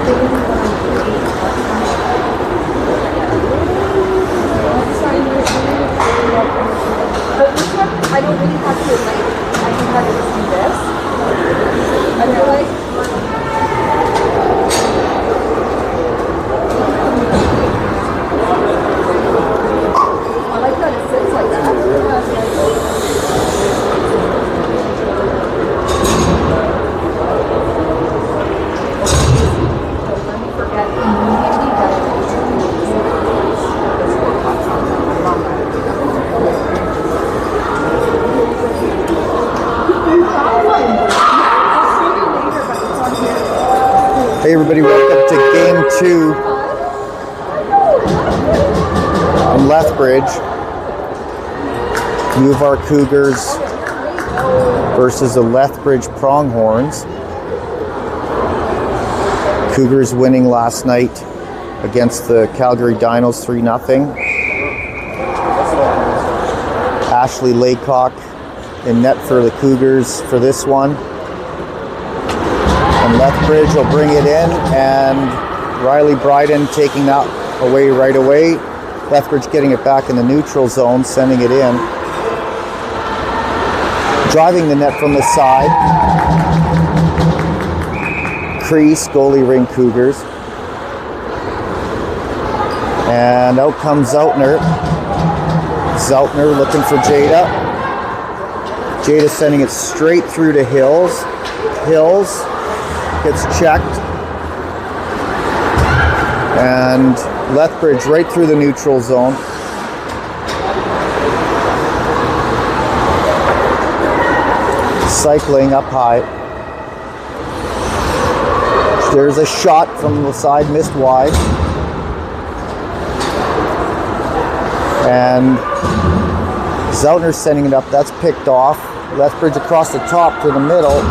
But this one, I don't really have to, like, I can kind of just do this. I feel like. I like that it sits like that. Let me forget immediately that Hey everybody, welcome to Game 2 in Lethbridge. R Cougars versus the Lethbridge Pronghorns. Cougars winning last night against the Calgary Dinos 3-0. Ashley Laycock in net for the Cougars for this one. And Lethbridge will bring it in, and Riley Bryden taking that away right away. Lethbridge getting it back in the neutral zone, sending it in. Driving the net from the side. Crease, goalie ring Cougars. And out comes Zeltner. Zeltner looking for Jada. Jada sending it straight through to Hills. Hills gets checked. And Lethbridge right through the neutral zone. Cycling up high. There's a shot from the side, missed wide. And Zeltner sending it up, that's picked off. Lethbridge across the top to the middle.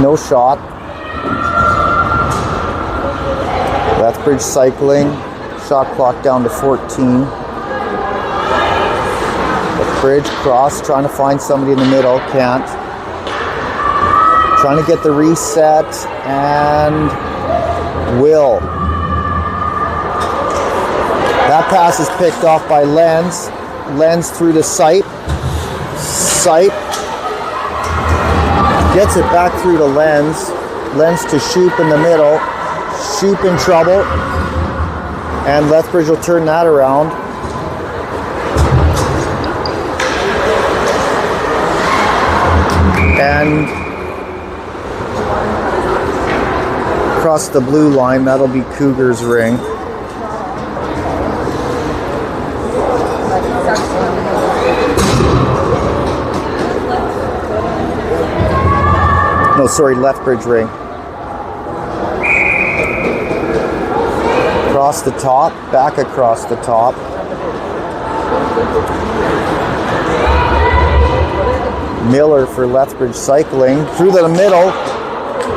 No shot. Lethbridge cycling. Shot clock down to 14. Lethbridge cross, trying to find somebody in the middle. Can't. Trying to get the reset. And will. That pass is picked off by Lenz. Lenz through to Sipe. Sipe gets it back through to Lenz. Lenz to Shoop in the middle. Shoop in trouble. And Lethbridge will turn that around. And across the blue line, that'll be Cougars ring. No, sorry, Lethbridge ring. Across the top, back across the top. Miller for Lethbridge cycling. Through the middle.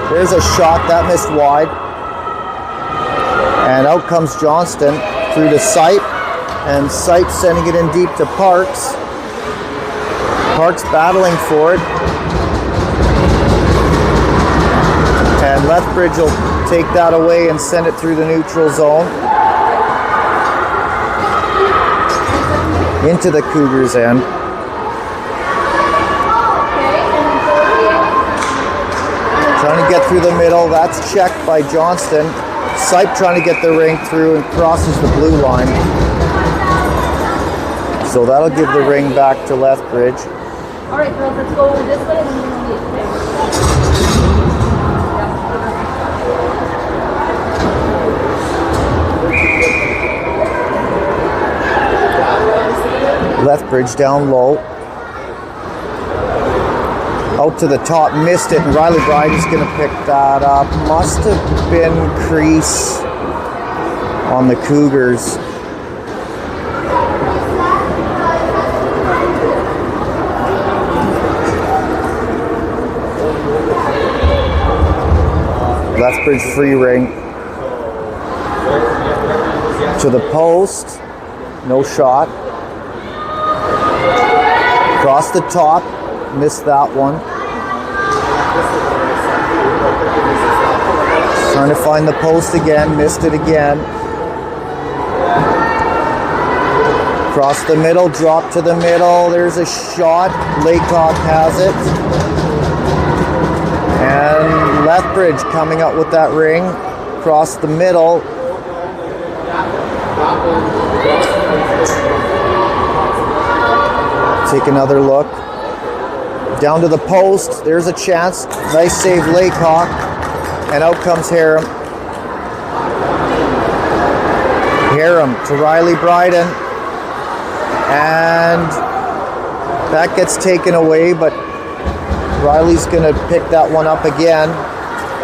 There's a shot, that missed wide. And out comes Johnston through to Sipe. And Sipe sending it in deep to Parks. Parks battling for it. And Lethbridge will take that away and send it through the neutral zone. Into the Cougars' end. Trying to get through the middle. That's checked by Johnston. Sipe trying to get the ring through and crosses the blue line. So that'll give the ring back to Lethbridge. All right, girls, let's go this way and then we're going to get Lethbridge down low. Out to the top, missed it, and Riley Bryden's going to pick that up. Must have been crease on the Cougars. Lethbridge free ring. To the post, no shot. Across the top, missed that one. to find the post again, missed it again. Across the middle, drop to the middle. There's a shot. Laycock has it. And Lethbridge coming up with that ring. Across the middle. Take another look. Down to the post. There's a chance. Nice save, Laycock. And out comes Harum. Harum to Riley Bryden. And that gets taken away, but Riley's going to pick that one up again.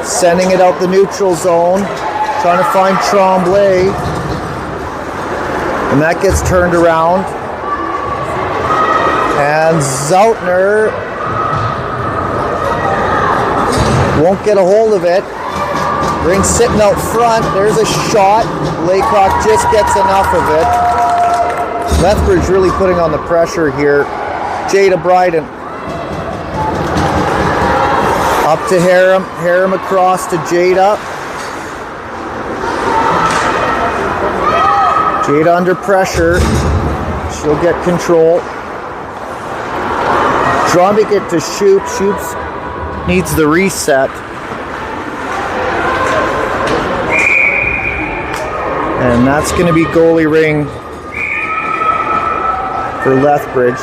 Sending it out the neutral zone. Trying to find Tremblay. And that gets turned around. And Zoutner won't get a hold of it. Ring sitting out front. There's a shot. Laycock just gets enough of it. Lethbridge really putting on the pressure here. Jada Bryden. Up to Harum. Harum across to Jada. Jada under pressure. She'll get control. Trying to get to Shoop. Shoop's needs the reset. And that's going to be goalie ring for Lethbridge.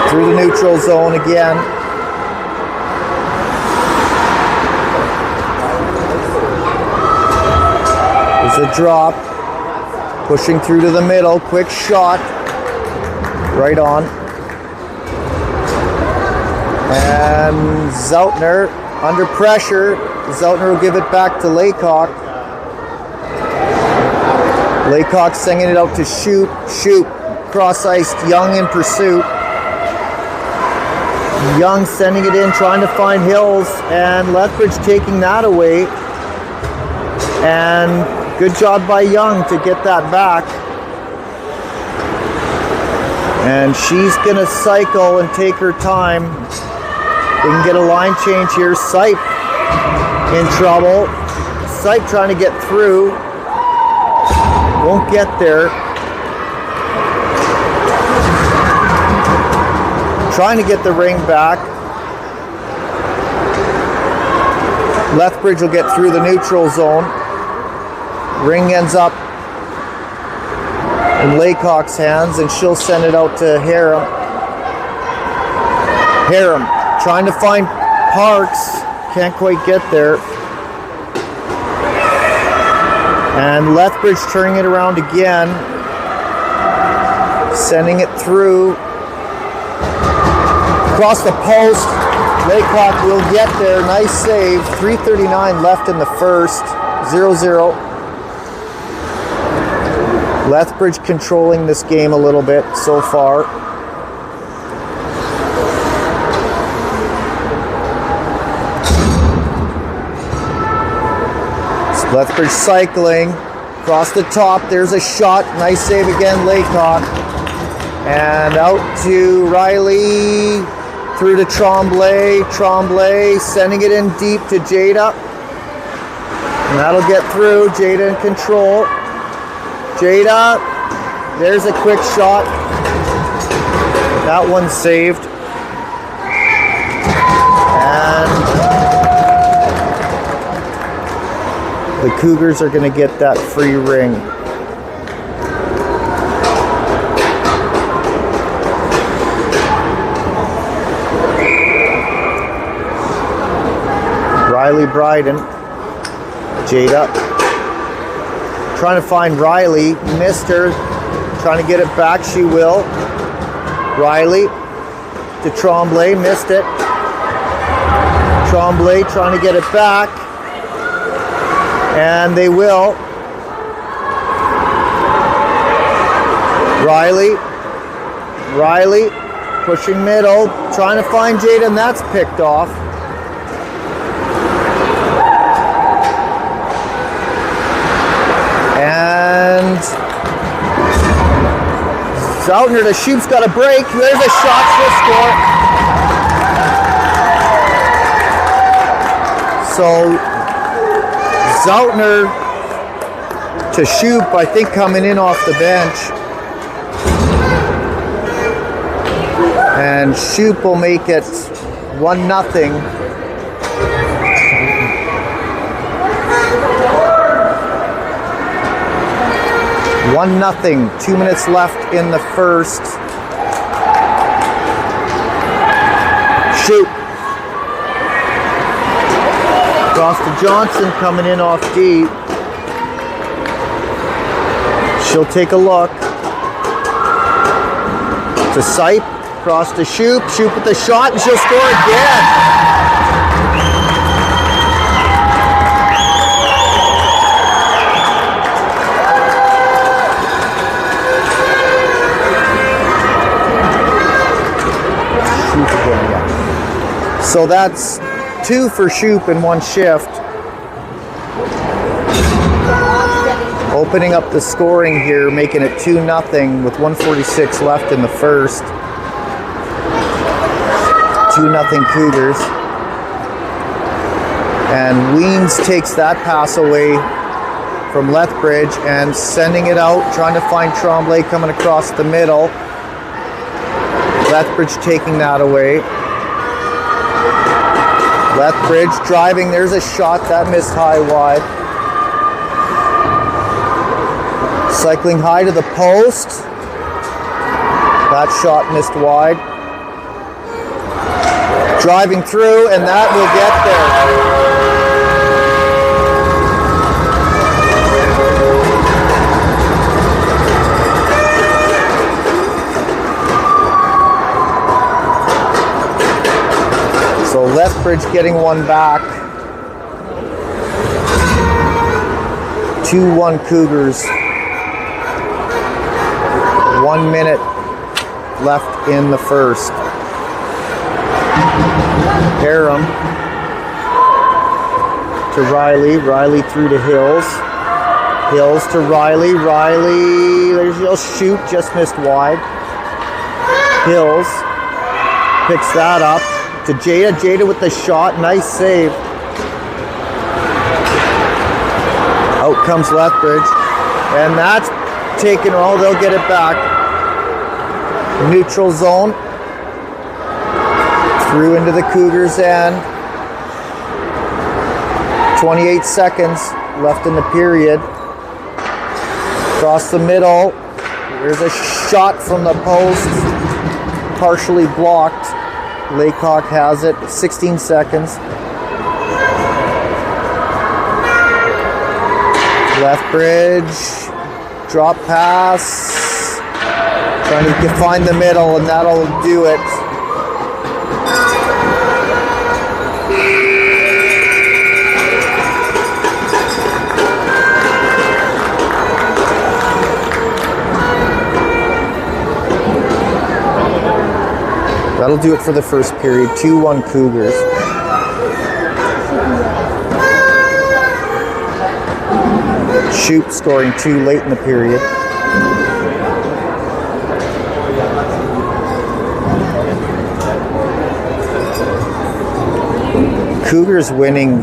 Through the neutral zone again. There's a drop. Pushing through to the middle. Quick shot. Right on. And Zoutner under pressure. Zoutner will give it back to Laycock. Laycock sending it out to Shoop. Shoop cross-iced. Young in pursuit. Young sending it in, trying to find Hills, and Lethbridge taking that away. And good job by Young to get that back. And she's going to cycle and take her time. They can get a line change here. Sipe in trouble. Sipe trying to get through. Won't get there. Trying to get the ring back. Lethbridge will get through the neutral zone. Ring ends up in Laycock's hands, and she'll send it out to Harum. Harum trying to find Parks. Can't quite get there. And Lethbridge turning it around again. Sending it through. Across the post. Laycock will get there. Nice save. 3:39 left in the first. 0-0. Lethbridge controlling this game a little bit so far. Lethbridge cycling. Across the top. There's a shot. Nice save again, Laycock. And out to Riley. Through to Tremblay. Tremblay sending it in deep to Jada. And that'll get through. Jada in control. Jada. There's a quick shot. That one's saved. And the Cougars are going to get that free ring. Riley Bryden. Jada. Trying to find Riley. Missed her. Trying to get it back. She will. Riley to Tremblay. Missed it. Tremblay trying to get it back. And they will. Riley. Riley pushing middle. Trying to find Jada, and that's picked off. And Zoutner to Shoop's got a break. There's a shot, she'll score. So Zeltner to Shoop, I think, coming in off the bench. And Shoop will make it 1-0. One nothing. 2 minutes left in the first. Shoop. Cross to Johnson, coming in off deep. She'll take a look. To Sipe. Cross to Shoop. Shoop with the shot, and she'll score again. So that's 2 for Shoop in one shift. Opening up the scoring here, making it 2-0 with 1:46 left in the first. 2-0 Cougars. And Weens takes that pass away from Lethbridge and sending it out, trying to find Tremblay coming across the middle. Lethbridge taking that away. Lethbridge driving, there's a shot that missed high wide. Cycling high to the post. That shot missed wide. Driving through, and that will get there. So Lethbridge getting one back. 2-1 Cougars. 1 minute left in the first. Harum to Riley. Riley through to Hills. Hills to Riley. Riley, there's your Shoot, just missed wide. Hills picks that up to Jada. Jada with the shot, nice save. Out comes Lethbridge, and that's taken. Oh, they'll get it back. Neutral zone. Through into the Cougars end. 28 seconds left in the period. Across the middle. There's a shot from the post. Partially blocked. Laycock has it. 16 seconds. Lethbridge. Drop pass. Trying to find the middle, and that'll do it. That'll do it for the first period. 2-1 Cougars. Shoop scoring 2 late in the period. Cougars winning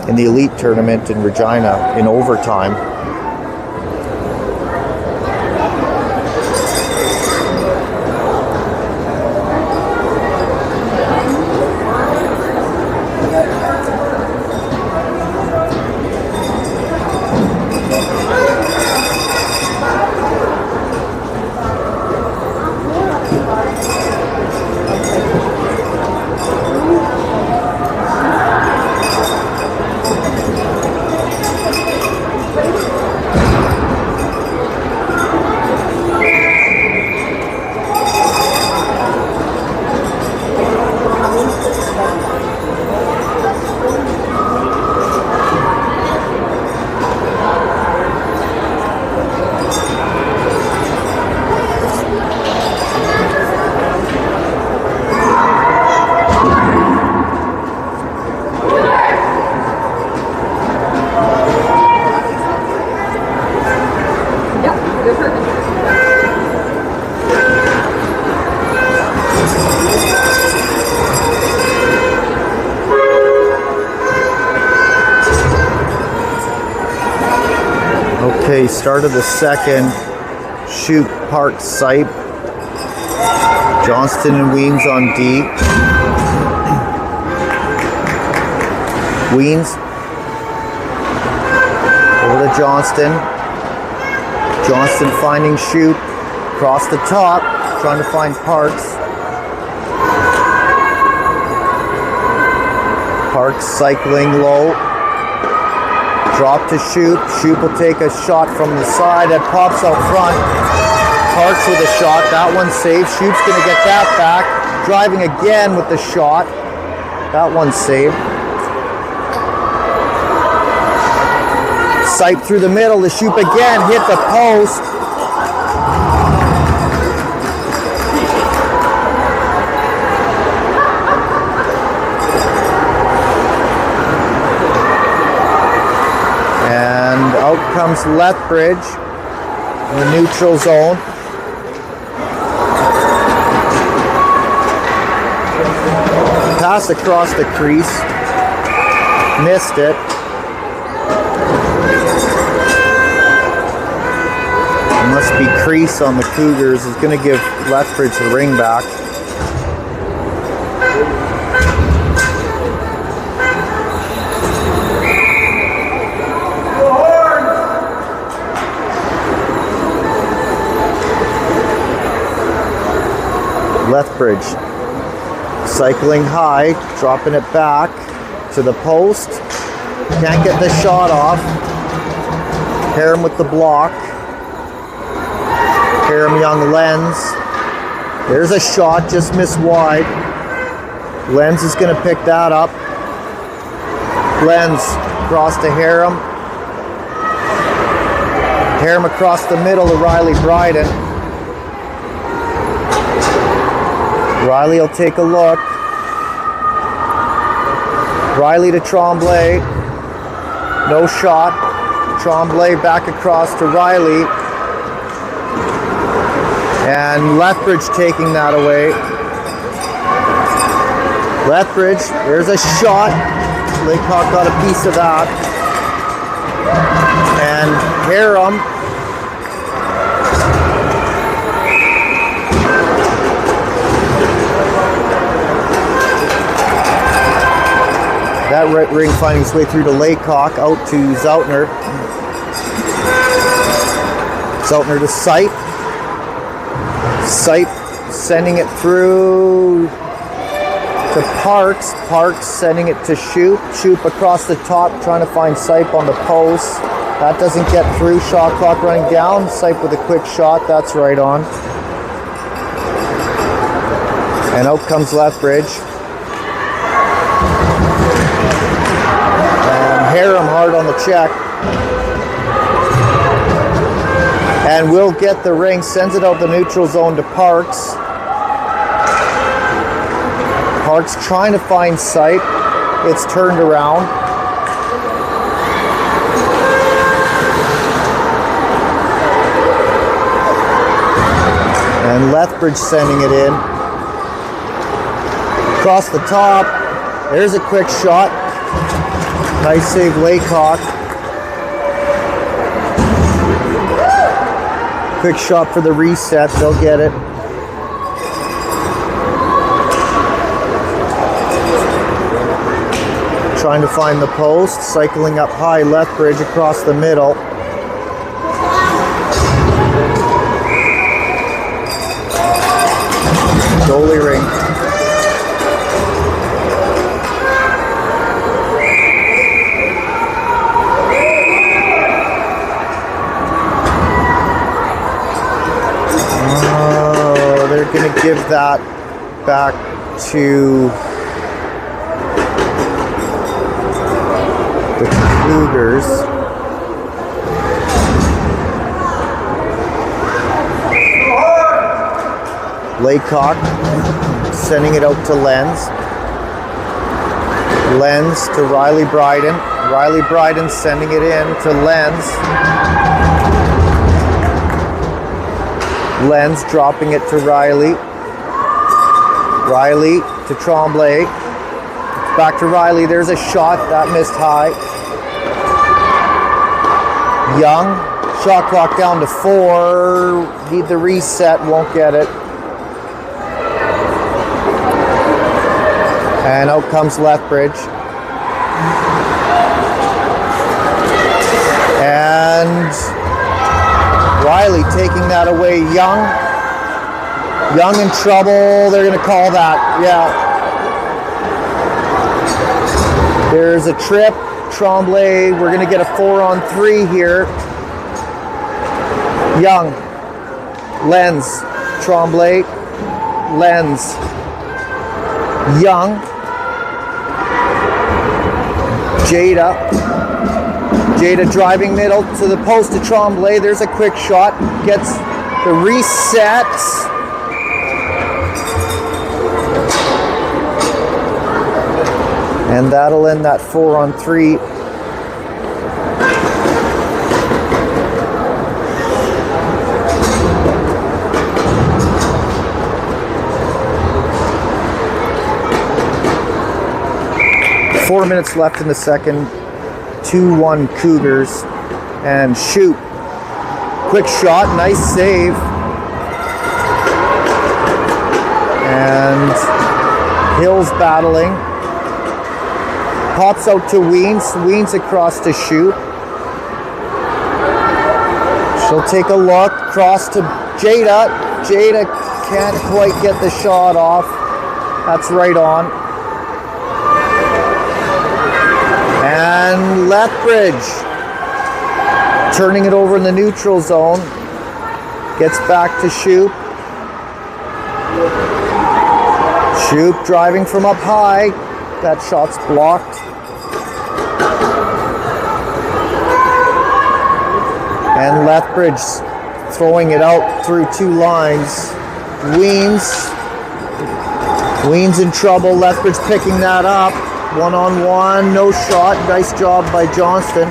in the elite tournament in Regina in overtime. Okay, start of the second. Shoot Park Sipe. Johnston and Weems on D. Weems. Over to Johnston. Johnston finding Shoot. Across the top. Trying to find Parks. Parks cycling low. Drop to Shoot. Shoot will take a shot from the side that pops out front. Parks with a shot. That one's safe. Shoot's going to get that back. Driving again with the shot. That one's saved. Sipe through the middle. The Shoot again. Hit the post. And out comes Lethbridge in the neutral zone. Pass across the crease. Missed it. It must be crease on the Cougars. Is going to give Lethbridge the ring back. Lethbridge cycling high, dropping it back to the post. Can't get the shot off. Harum with the block. Harum Young lens. There's a shot, just missed wide. Lenz is going to pick that up. Lenz across to Harum. Harum across the middle to Riley Bryden. Riley will take a look. Riley to Tremblay. No shot. Tremblay back across to Riley. And Lethbridge taking that away. Lethbridge, there's a shot. Laycock got a piece of that. And Harum. That ring finding its way through to Laycock, out to Zoutner. Zoutner to Sipe. Sipe sending it through to Parks. Parks sending it to Shoop. Shoop across the top, trying to find Sipe on the post. That doesn't get through. Shot clock running down. Sipe with a quick shot. That's right on. And out comes Lethbridge. Harum hard on the check. And will get the ring, sends it out the neutral zone to Parks. Parks trying to find Sipe. It's turned around. And Lethbridge sending it in. Across the top. There's a quick shot. Nice save, Laycock. Quick shot for the reset. They'll get it. Trying to find the post. Cycling up high. Lethbridge across the middle. Goalie ring. Going to give that back to the Cougars. Laycock sending it out to Lenz. Lenz to Riley Bryden. Riley Bryden sending it in to Lenz. Lenz dropping it to Riley. Riley to Tremblay. Back to Riley. There's a shot. That missed high. Young Shot clock down to 4. Need the reset, won't get it. And out comes Lethbridge. And Riley taking that away. Young in trouble. They're going to call that. Yeah. There's a trip. Tremblay. We're going to get a 4-on-3 here. Young. Lenz. Tremblay. Lenz. Young. Jada driving middle to the post to Tremblay. There's a quick shot. Gets the reset. And that'll end that 4-on-3. Four minutes left in the second. 2-1 Cougars. And shoot. Quick shot. Nice save. And Hill's battling. Pops out to Weens. Weens across to shoot. She'll take a look. Cross to Jada. Jada can't quite get the shot off. That's right on. And Lethbridge turning it over in the neutral zone. Gets back to Shoop. Shoop driving from up high. That shot's blocked. And Lethbridge throwing it out through 2 lines. Weens in trouble. Lethbridge picking that up. 1-on-1, no shot. Nice job by Johnston.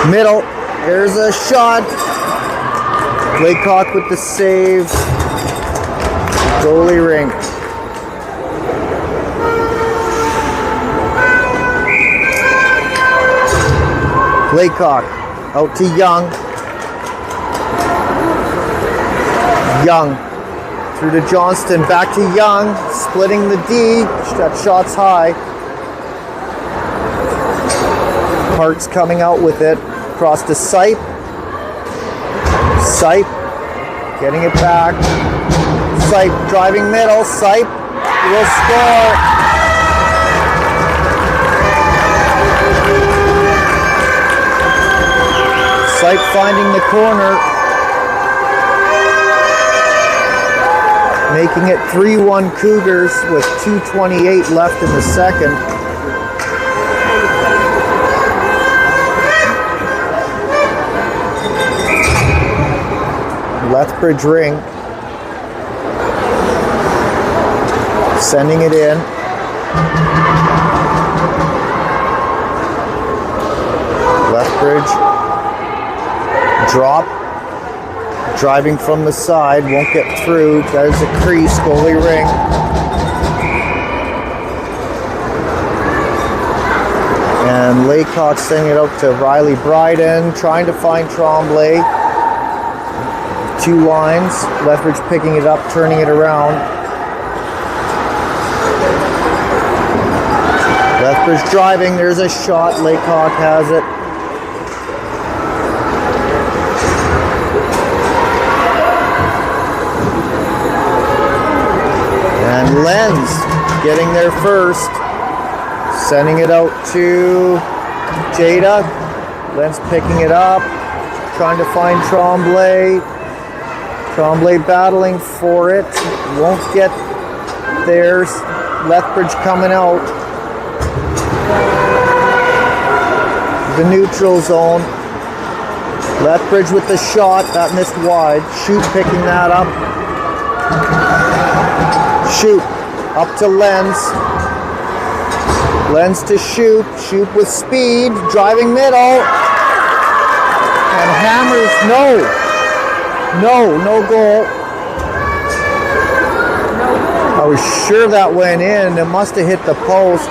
Middle. There's a shot. Laycock with the save. Goalie ring. Laycock out to Young. Young through to Johnston, back to Young, splitting the D. That shot's high. Hart's coming out with it. Across to Sipe. Sipe getting it back. Sipe driving middle. Sipe will score. Sipe finding the corner. Making it 3-1 Cougars with 2:28 left in the second. Lethbridge ring. Sending it in. Lethbridge. Drop. Driving from the side, won't get through. There's a crease, goalie ring. And Laycock sending it out to Riley Bryden, trying to find Tremblay. 2 lines. Lethbridge picking it up, turning it around. Lethbridge driving, there's a shot. Laycock has it. And Lenz getting there first. Sending it out to Jada. Lenz picking it up. Trying to find Tremblay. Tremblay battling for it. Won't get there. Lethbridge coming out. The neutral zone. Lethbridge with the shot. That missed wide. Shoot picking that up. Shoot up to Lenz. Lenz to Shoot. Shoot with speed. Driving middle. And hammers. No goal. I was sure that went in. It must have hit the post.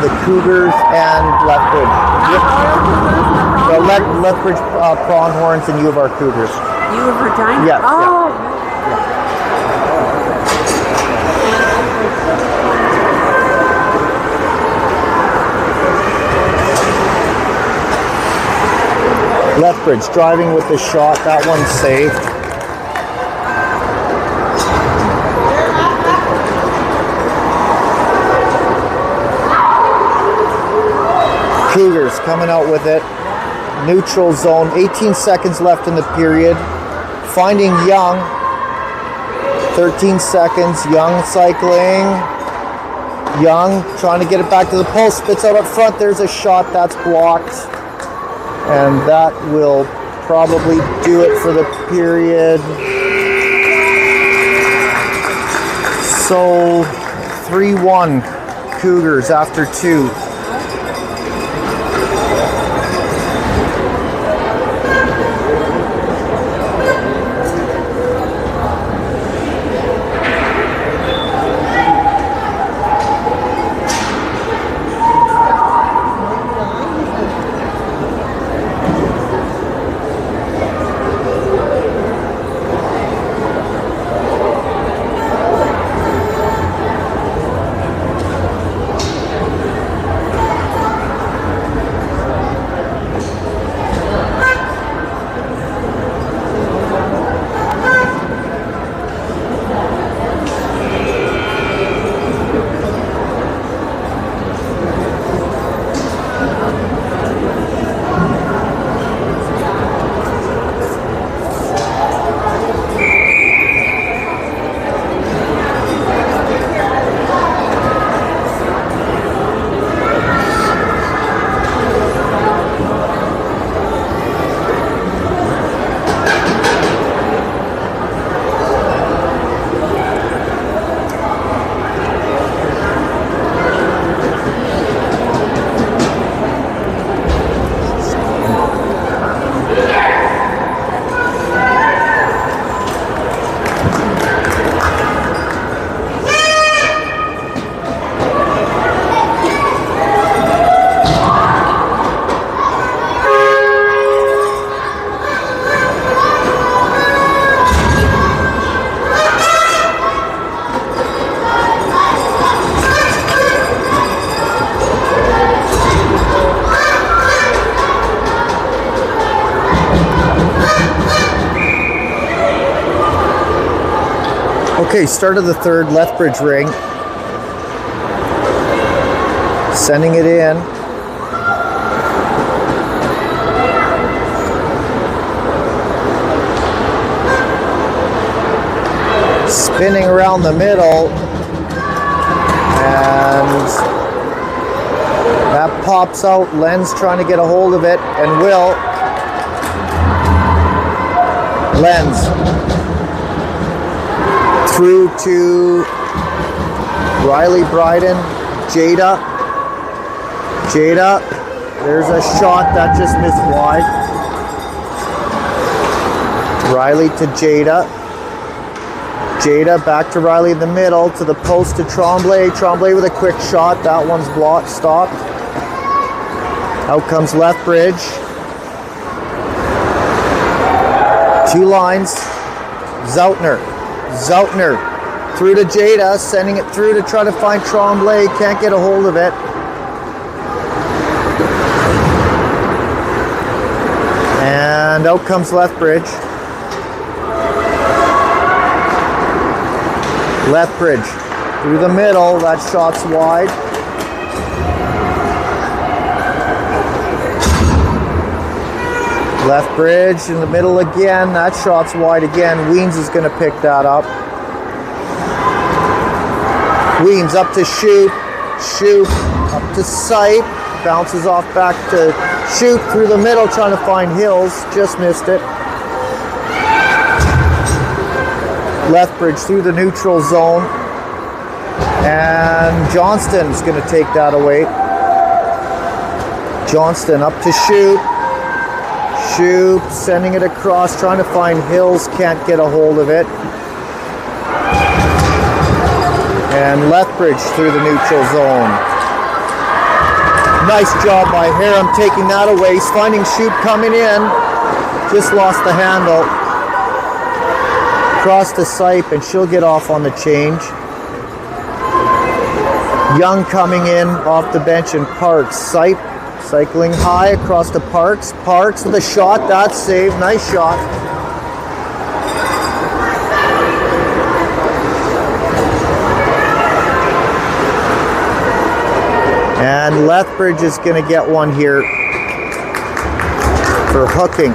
The Cougars and Lethbridge. The Lethbridge Pronghorns and U of R Cougars. U of Regina? Yeah. Oh. Lethbridge driving with the shot. That one's safe. Cougars coming out with it. Neutral zone. 18 seconds left in the period. Finding Young. 13 seconds. Young cycling. Young trying to get it back to the post. Spits out up front. There's a shot. That's blocked. And that will probably do it for the period. So 3-1 Cougars after 2. Okay, start of the third, Lethbridge ring. Sending it in. Spinning around the middle. And that pops out. Len's trying to get a hold of it, and will. Len's. Through to Riley Bryden, Jada. There's a shot that just missed wide. Riley to Jada. Jada back to Riley in the middle, to the post to Tremblay. Tremblay with a quick shot. That one's blocked, stopped. Out comes Lethbridge. 2 lines. Zoutner through to Jada, sending it through to try to find Tremblay. Can't get a hold of it. And out comes Lethbridge. Lethbridge through the middle. That shot's wide. Lethbridge in the middle again. That shot's wide again. Weems is going to pick that up. Weems up to Shoot. Shoot up to Sipe. Bounces off back to Shoot through the middle, trying to find Hills. Just missed it. Lethbridge through the neutral zone. And Johnston's going to take that away. Johnston up to Shoot. Shoot, sending it across, trying to find Hills, can't get a hold of it. And Lethbridge through the neutral zone. Nice job by Harum taking that away. He's finding Shoop coming in. Just lost the handle. Cross to Sipe, and she'll get off on the change. Young coming in off the bench, and Parks. Sipe cycling high across to Parks. Parks with a shot. That's saved. Nice shot. And Lethbridge is going to get one here for hooking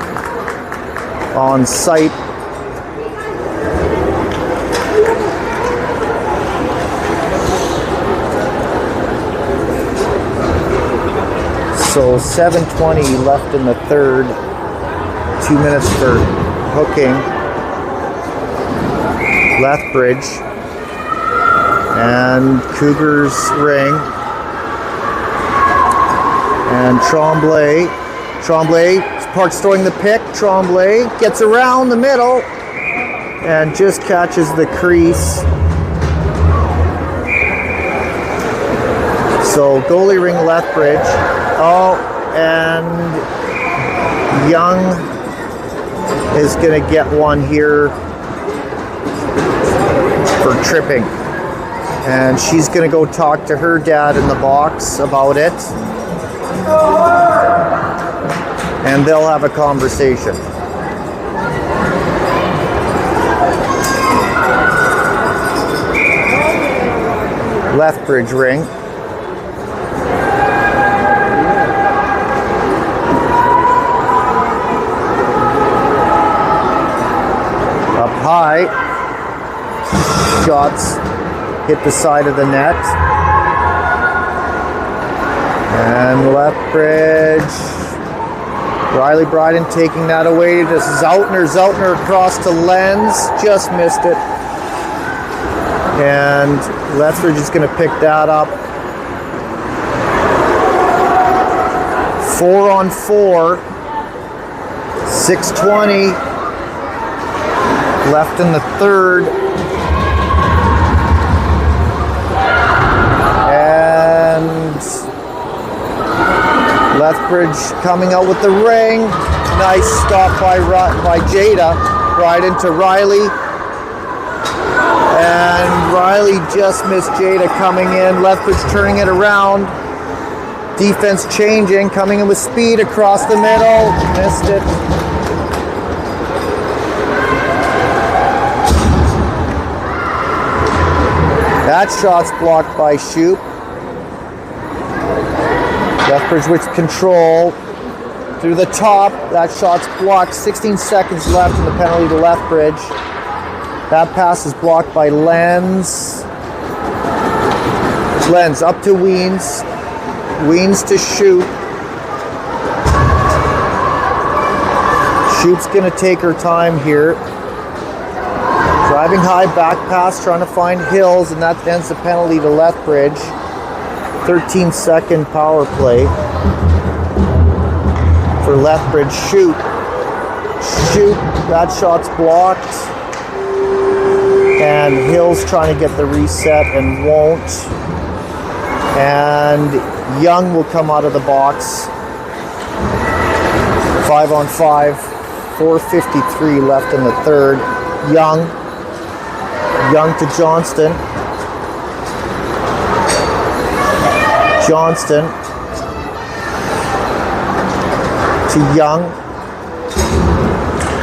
on Sipe. So 7:20 left in the third. 2 minutes for hooking. Lethbridge. And Cougars ring. And Tremblay. Parks throwing the pick. Tremblay gets around the middle and just catches the crease. So goalie ring Lethbridge. Oh, and Young is going to get one here for tripping. And she's going to go talk to her dad in the box about it. And they'll have a conversation. Lethbridge ring. Up high. Shots hit the side of the net. And Lethbridge. Riley Bryden taking that away to Zoutner. Zoutner across to Lenz. Just missed it. And Lethbridge is going to pick that up. 4-on-4. 6:20 left in the third. And Lethbridge coming out with the ring. Nice stop by Jada. Right into Riley. And Riley just missed Jada coming in. Lethbridge turning it around. Defense changing, coming in with speed across the middle. Missed it. That shot's blocked by Shoop. Lethbridge with control through the top. That shot's blocked. 16 seconds left in the penalty to Lethbridge. That pass is blocked by Lenz. Lenz up to Weens. Weens to Shoop. Shoop's going to take her time here. Driving high, back pass, trying to find Hills, and that ends the penalty to Lethbridge. 13-second power play for Lethbridge. Shoot, that shot's blocked. And Hill's trying to get the reset and won't. And Young will come out of the box. 5-on-5, 4:53 left in the third. Young to Johnston. Johnston to Young.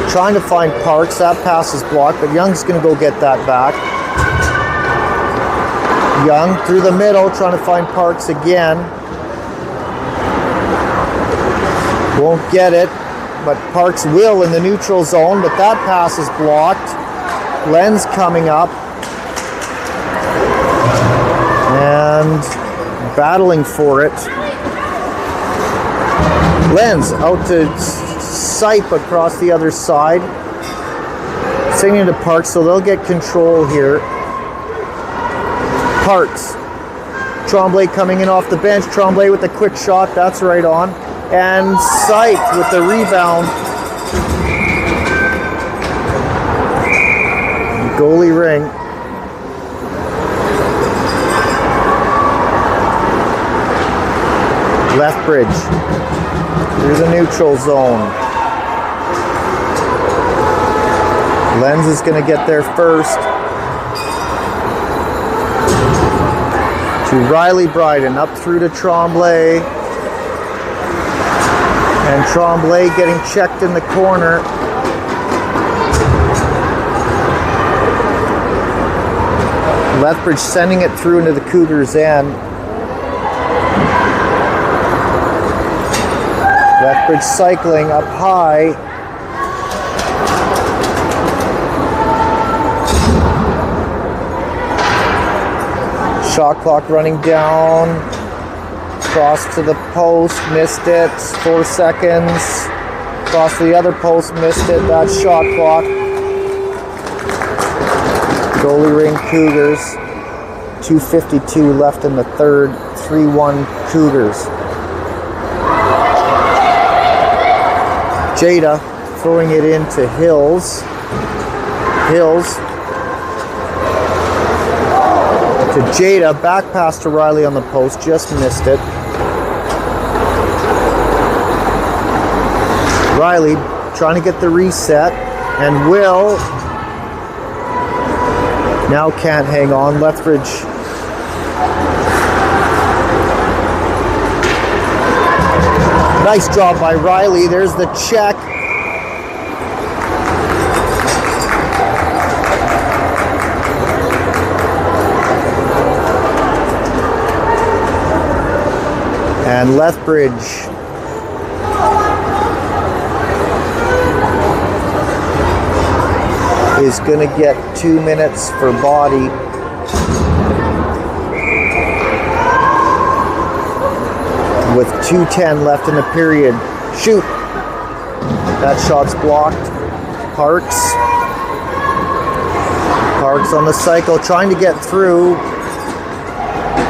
Trying to find Parks. That pass is blocked, but Young's going to go get that back. Young through the middle, trying to find Parks again. Won't get it, but Parks will in the neutral zone, but that pass is blocked. Lenz coming up. And battling for it. Lenz out to Sipe across the other side. Singing to Parks, so they'll get control here. Parks. Tremblay coming in off the bench. Tremblay with a quick shot. That's right on. And Sipe with the rebound. Goalie ring. Lethbridge. Here's a neutral zone. Lenz is going to get there first. To Riley Bryden, up through to Tremblay. And Tremblay getting checked in the corner. Lethbridge sending it through into the Cougars' end. Lethbridge cycling up high. Shot clock running down. Cross to the post, missed it. 4 seconds. Cross to the other post, missed it. That's shot clock. Goalie ring Cougars. 2:52 left in the third. 3-1 Cougars. Jada throwing it into Hills. Hills to Jada, back pass to Riley on the post, just missed it. Riley trying to get the reset, and Will now can't hang on. Lethbridge nice job by Riley. There's the check. And Lethbridge is going to get 2 minutes for body. With 2:10 left in the period. Shoot! That shot's blocked. Parks. Parks on the cycle, trying to get through.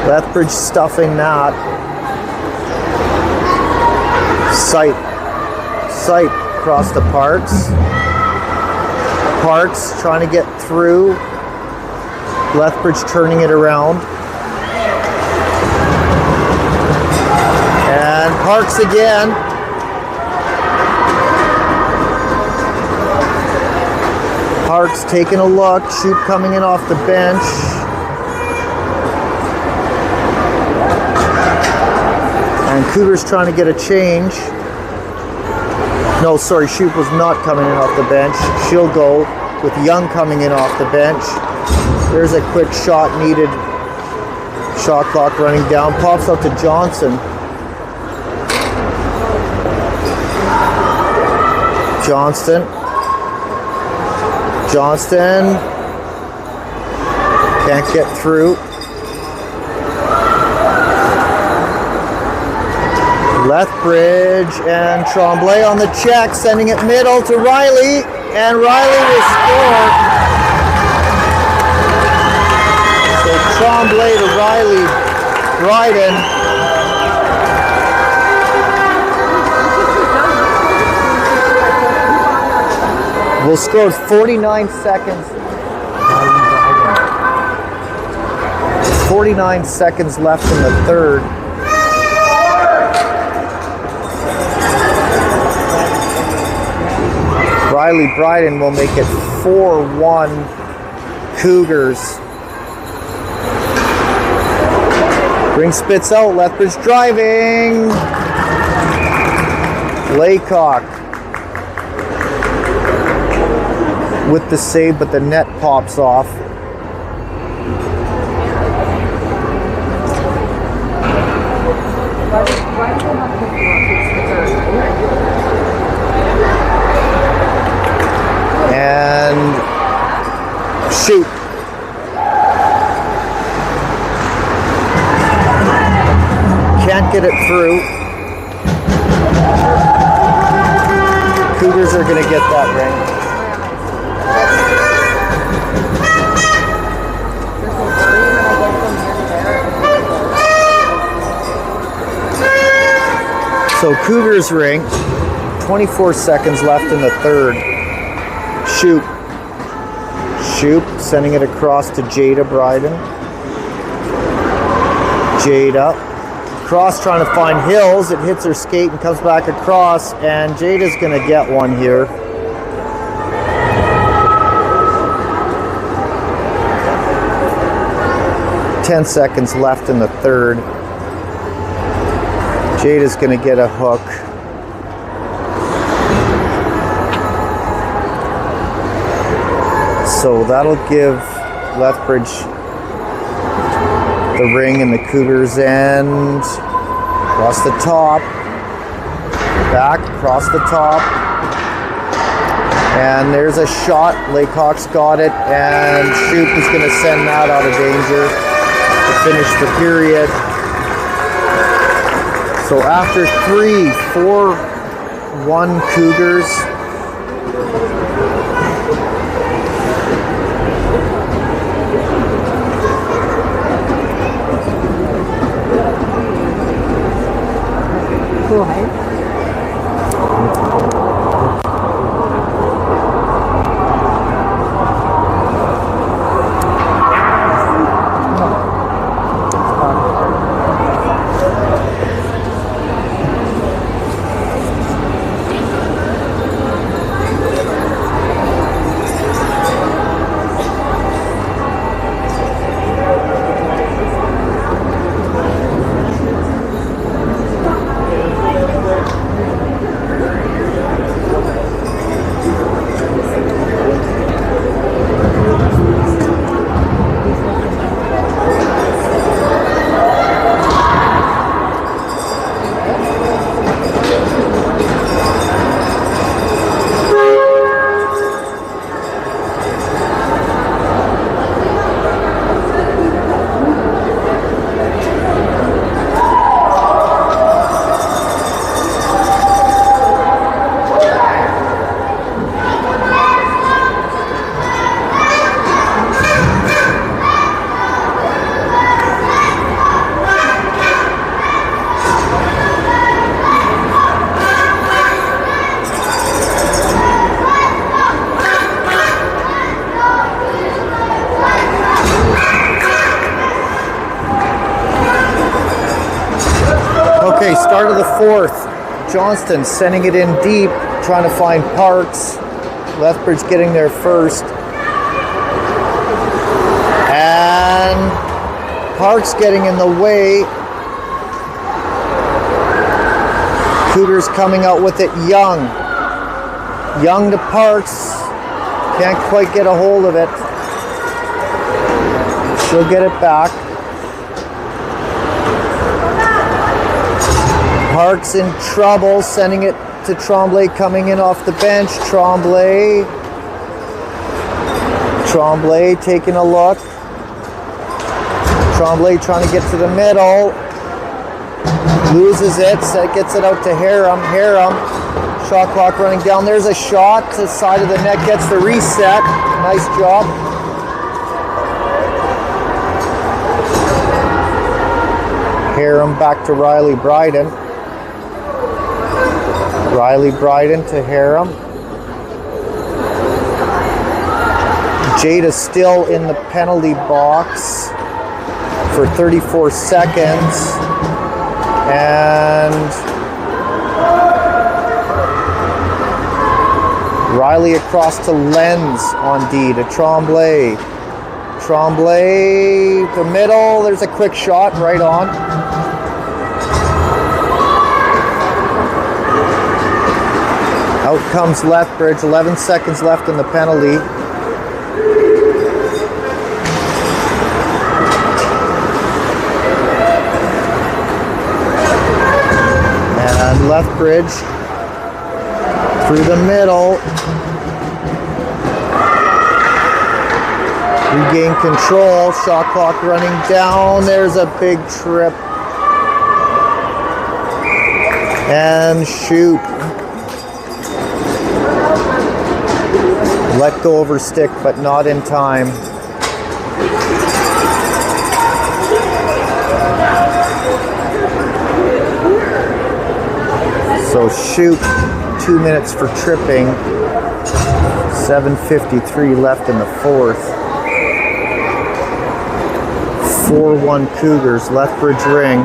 Lethbridge stuffing that. Sight across to Parks. Parks trying to get through. Lethbridge turning it around. And Parks again. Parks taking a look. Shoot coming in off the bench. And Cougars trying to get a change. No, sorry, Shoot was not coming in off the bench. She'll go with Young coming in off the bench. There's a quick shot needed. Shot clock running down. Pops out to Johnson. Johnston can't get through. Lethbridge and Tremblay on the check, sending it middle to Riley, and Riley will score. So Tremblay to Riley Bryden. Will score 49 seconds. 49 seconds left in the third. Riley Bryden will make it 4-1 Cougars. Ring spits out, Lethbridge driving. Laycock with the save, but the net pops off. And shoot. Can't get it through. Cougars are going to get that ring. So Cougars ring. 24 seconds left in the third. Shoot, sending it across to Jada Bryden. Jada Cross trying to find Hills. It hits her skate and comes back across, and Jada's going to get one here. Ten seconds left in the third. Jada's going to get a hook. So that'll give Lethbridge the ring in the Cougars end. Across the top. Back, across the top. And there's a shot. Laycock's got it. And Shoop is going to send that out of danger to finish the period. So after 3-4-1 Cougars. Cool, hey? Okay, start of the fourth. Johnston sending it in deep, trying to find Parks. Lethbridge getting there first. And Parks getting in the way. Cougars coming out with it young. Young to Parks. Can't quite get a hold of it. She'll get it back. Parks in trouble, sending it to Tremblay coming in off the bench. Tremblay taking a look. Tremblay trying to get to the middle. Loses it, so it gets it out to Harum. Shot clock running down. There's a shot to the side of the net, gets the reset. Nice job. Harum back to Riley Bryden. Riley Bryden to Harum. Jada still in the penalty box for 34 seconds. And Riley across to Lenz on D to Tremblay. Tremblay, the middle, there's a quick shot right on. Out comes Lethbridge, 11 seconds left in the penalty. And Lethbridge through the middle. Regain control, shot clock running down. There's a big trip. And shoot. Let go over stick, but not in time. So shoot, 2 minutes for tripping. 7:53 left in the fourth. 4-1 Cougars, Lethbridge ring.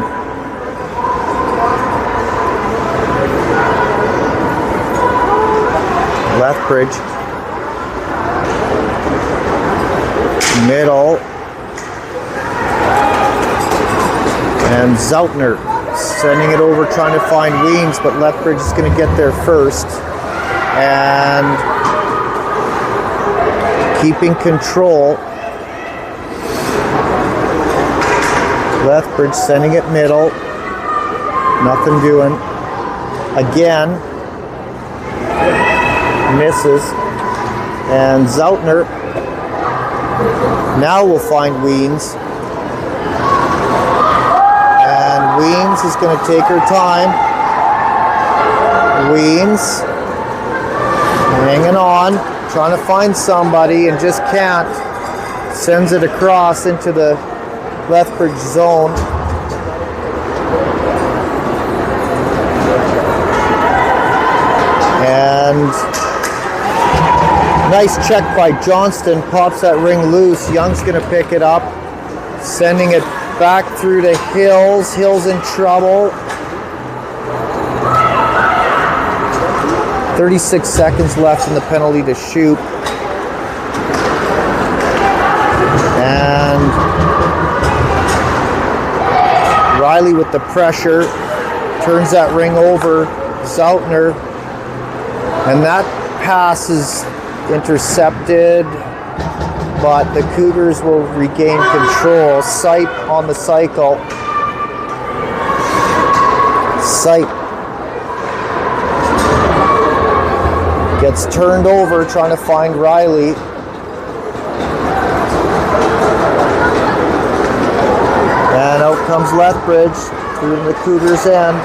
Lethbridge. Middle. And Zoutner sending it over, trying to find Weems, but Lethbridge is going to get there first. And keeping control. Lethbridge sending it middle. Nothing doing. Again. Misses. And Zoutner now will find Weems. And Weems is going to take her time. Weems hanging on, trying to find somebody and just can't. Sends it across into the Lethbridge zone. And nice check by Johnston. Pops that ring loose. Young's going to pick it up. Sending it back through to Hills. Hills in trouble. 36 seconds left in the penalty to shoot. And Riley with the pressure. Turns that ring over. Zoutner. And that pass is intercepted, but the Cougars will regain control. Sipe on the cycle. Sipe gets turned over, trying to find Riley. And out comes Lethbridge through the Cougars' end.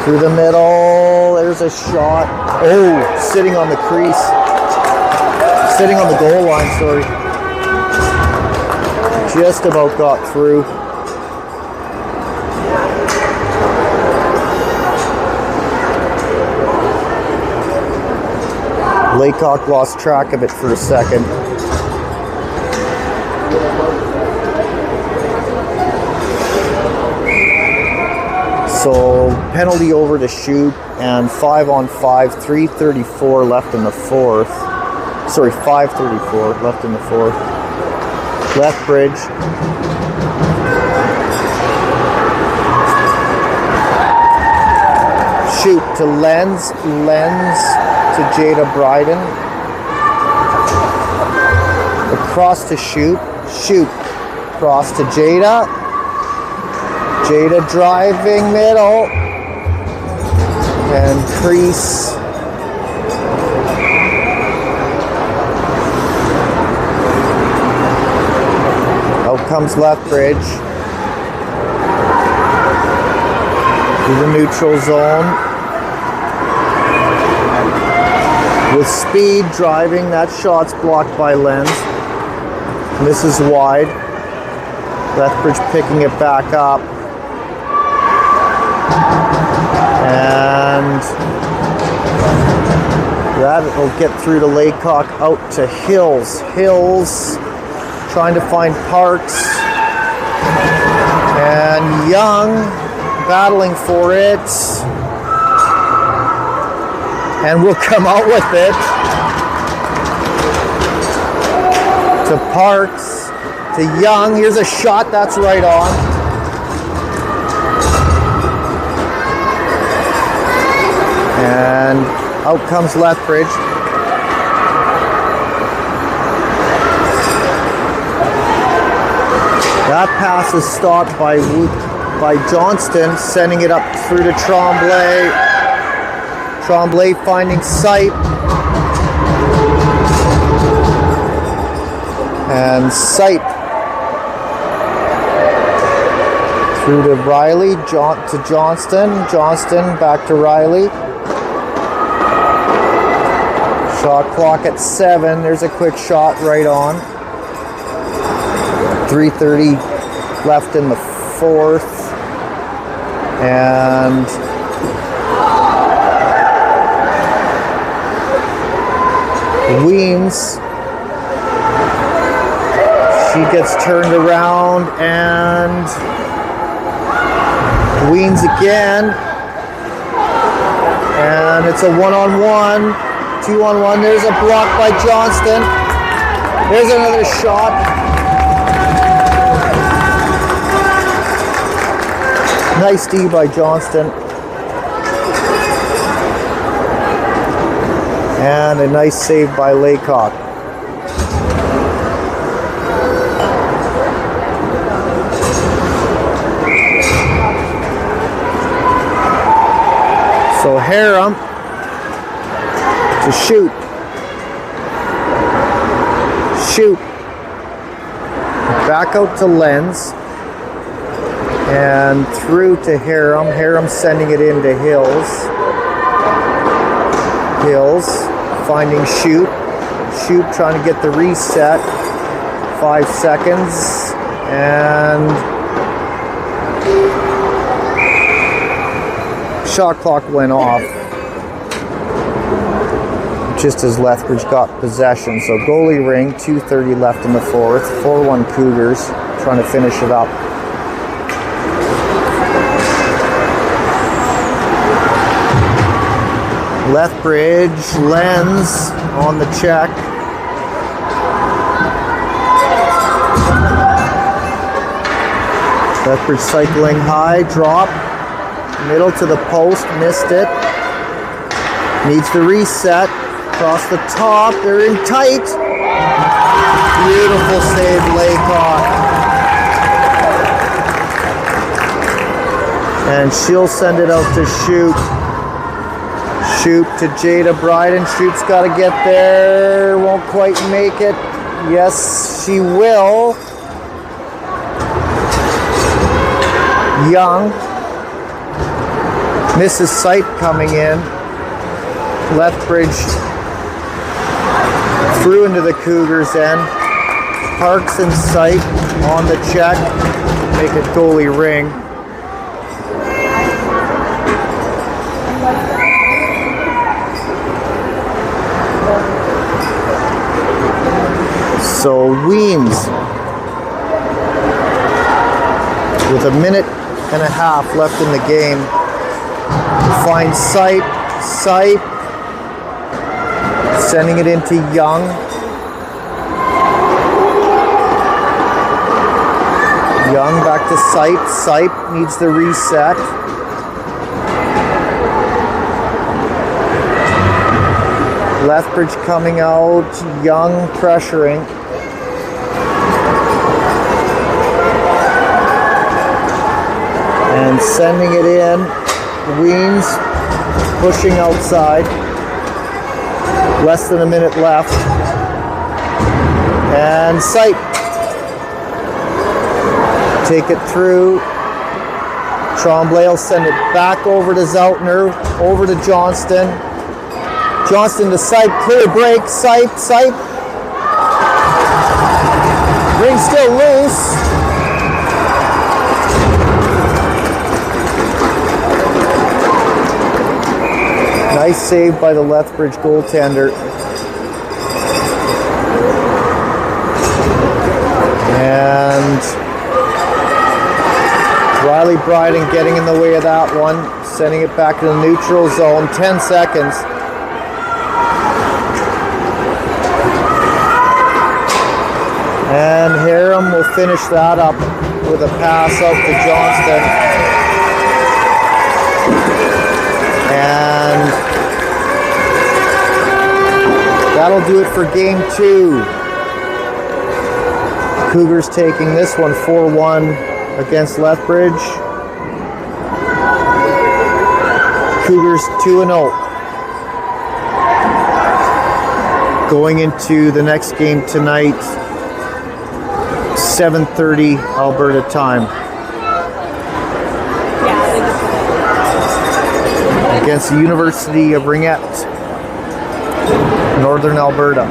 Through the middle, there's a shot. Oh, sitting on the crease. Sitting on the goal line, sorry. Just about got through. Laycock lost track of it for a second. So penalty over to shoot and 5-on-5, 3:34 left in the fourth. Sorry, 5:34 left in the fourth. Lethbridge. Shoot to Lenz. Lenz to Jada Bryden. Across to shoot. Shoot. Cross to Jada. Jada driving middle. And crease. Out comes Lethbridge. To the neutral zone. With speed driving, that shot's blocked by Lenz. This is wide. Lethbridge picking it back up. And that will get through to Laycock, out to Hills. Hills trying to find Parks. And Young battling for it. And we'll come out with it. To Parks. To Young. Here's a shot that's right on. And out comes Lethbridge. That pass is stopped by Johnston, sending it up through to Tremblay. Tremblay finding Sipe. And Sipe through to Riley, to Johnston. Johnston back to Riley. Shot clock at 7. There's a quick shot right on. 3:30 left in the fourth. And Weems. She gets turned around and Weems again. And it's a one-on-one. 2-on-1. There's a block by Johnston. There's another shot. Nice D by Johnston. And a nice save by Laycock. So Harum to shoot. Back out to Lenz. And through to Harum. Harum sending it into Hills. Hills finding Shoot. Shoot trying to get the reset. 5 seconds. And shot clock went off just as Lethbridge got possession. So goalie ring, 2:30 left in the fourth. 4-1 Cougars trying to finish it up. Lethbridge, Lenz on the check. Lethbridge cycling high, drop. Middle to the post, missed it. Needs the reset. Across the top, they're in tight. Beautiful save, Laycock. And she'll send it out to Shoot. Shoot to Jada Bryden. Shoot's got to get there. Won't quite make it. Yes, she will. Young. Mrs. Sight coming in. Lethbridge through into the Cougars end. Parks and Sight on the check. Make it goalie ring. So Weems with a minute and a half left in the game. Finds Sight. Sight sending it into Young. Young back to Sight. Sight needs the reset. Lethbridge coming out. Young pressuring. And sending it in. Weems pushing outside. Less than a minute left. And Sight. Take it through. Tremblay will send it back over to Zeltner. Over to Johnston. Johnston to Sight. Clear break. Sight. Ring still loose. Nice save by the Lethbridge goaltender. And Riley Bryden getting in the way of that one. Sending it back to the neutral zone. 10 seconds. And Harum will finish that up with a pass out to Johnston. And that'll do it for game 2. Cougars taking this one 4-1 against Lethbridge. Cougars 2-0. Going into the next game tonight, 7:30 Alberta time. Against the University of Ringette, Northern Alberta.